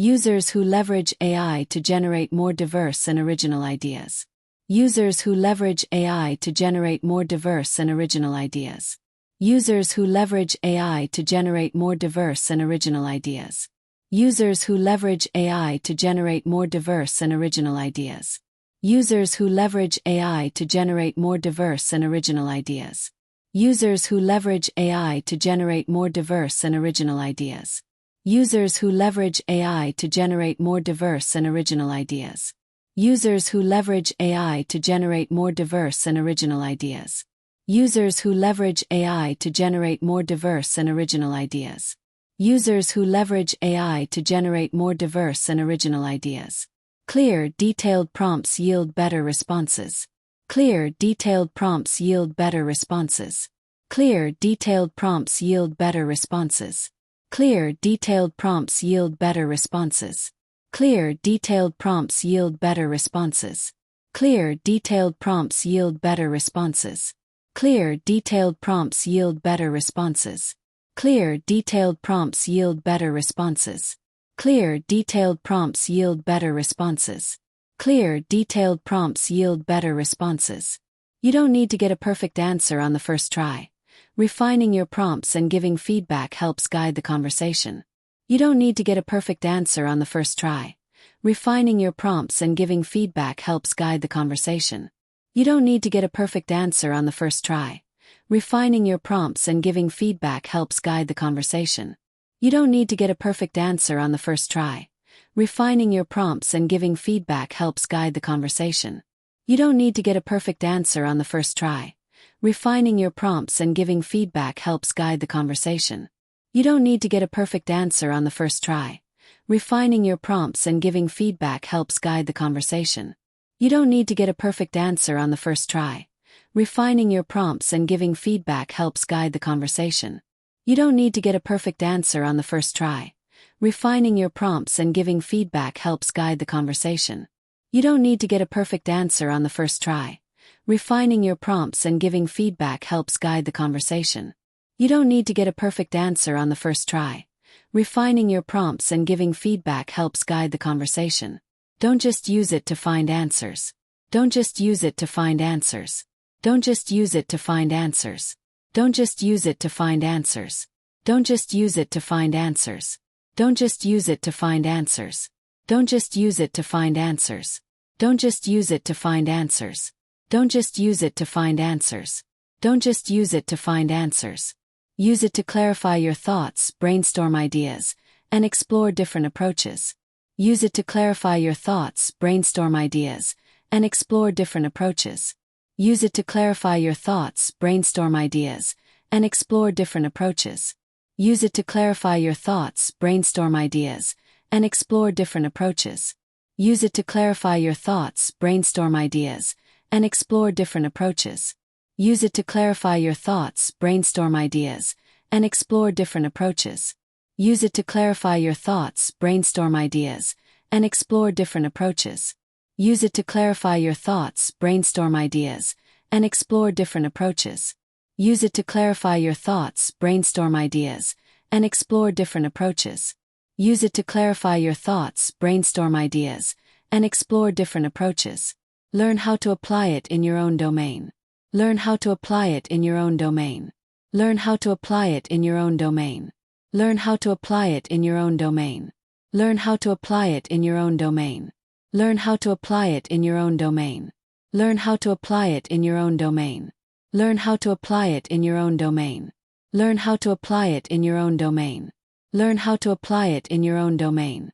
Users who leverage AI to generate more diverse and original ideas. Users who leverage AI to generate more diverse and original ideas. Users who leverage AI to generate more diverse and original ideas. Users who leverage AI to generate more diverse and original ideas. Users who leverage AI to generate more diverse and original ideas. Users who leverage AI to generate more diverse and original ideas. Users who leverage AI to generate more diverse and original ideas. Users who leverage AI to generate more diverse and original ideas. Users who leverage AI to generate more diverse and original ideas. Users who leverage AI to generate more diverse and original ideas. Clear, detailed prompts yield better responses. Clear, detailed prompts yield better responses. Clear, detailed prompts yield better responses. Clear, detailed prompts yield better responses. Clear, detailed prompts yield better responses. Clear, detailed prompts yield better responses. Clear, detailed prompts yield better responses. Clear, detailed prompts yield better responses. Clear, detailed prompts yield better responses. Clear, detailed prompts yield better responses. You don't need to get a perfect answer on the first try. Refining your prompts and giving feedback helps guide the conversation. You don't need to get a perfect answer on the first try. Refining your prompts and giving feedback helps guide the conversation. You don't need to get a perfect answer on the first try. Refining your prompts and giving feedback helps guide the conversation. You don't need to get a perfect answer on the first try. Refining your prompts and giving feedback helps guide the conversation. You don't need to get a perfect answer on the first try. Refining your prompts and giving feedback helps guide the conversation. You don't need to get a perfect answer on the first try. Refining your prompts and giving feedback helps guide the conversation. You don't need to get a perfect answer on the first try. Refining your prompts and giving feedback helps guide the conversation. You don't need to get a perfect answer on the first try. Refining your prompts and giving feedback helps guide the conversation. You don't need to get a perfect answer on the first try. Refining your prompts and giving feedback helps guide the conversation. You don't need to get a perfect answer on the first try. Refining your prompts and giving feedback helps guide the conversation. Don't just use it to find answers. Don't just use it to find answers. Don't just use it to find answers. Don't just use it to find answers. Don't just use it to find answers. Don't just use it to find answers. Don't just use it to find answers. Don't just use it to find answers. Don't just use it to find answers. Don't just use it to find answers. Use it to clarify your thoughts, brainstorm ideas, and explore different approaches. Use it to clarify your thoughts, brainstorm ideas, and explore different approaches. Use it to clarify your thoughts, brainstorm ideas, and explore different approaches. Use it to clarify your thoughts, brainstorm ideas, and explore different approaches. Use it to clarify your thoughts, brainstorm ideas, and explore different approaches. Use it to clarify your thoughts, brainstorm ideas, and explore different approaches. Use it to clarify your thoughts, brainstorm ideas, and explore different approaches. Use it to clarify your thoughts, brainstorm ideas, and explore different approaches. Use it to clarify your thoughts, brainstorm ideas, and explore different approaches. Use it to clarify your thoughts, brainstorm ideas, and explore different approaches. Learn how to apply it in your own domain. Learn how to apply it in your own domain. Learn how to apply it in your own domain. Learn how to apply it in your own domain. Learn how to apply it in your own domain. Learn how to apply it in your own domain. Learn how to apply it in your own domain. Learn how to apply it in your own domain. Learn how to apply it in your own domain. Learn how to apply it in your own domain.